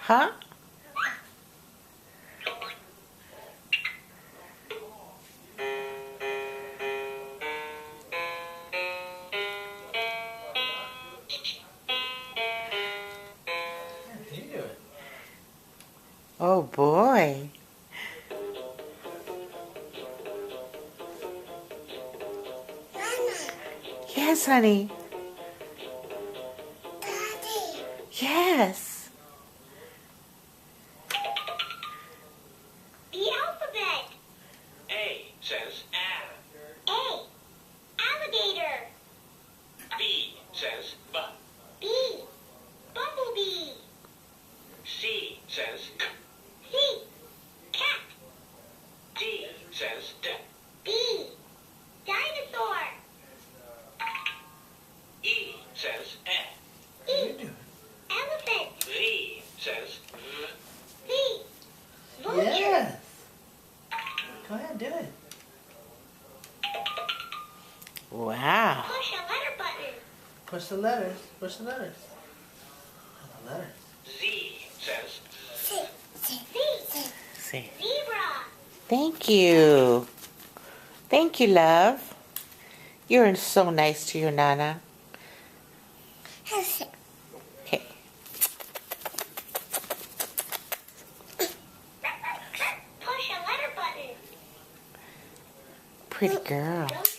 Huh? You do it. Oh boy. Yes, honey. Yes. The alphabet. A says A. A. Alligator. B says B. B. Bumblebee. C says C. C. Cat. D says D. B. Dinosaur. E says E. E. You do it. Elephant. V says V. V. Vulture. Yes. Go ahead, do it. Wow. Push a letter button. Push the letters. Push the letters. The letters. Z says C. Z. See. Zebra. Thank you. Thank you, love. You're so nice to your Nana. Okay. Push a letter button. Pretty girl. Don't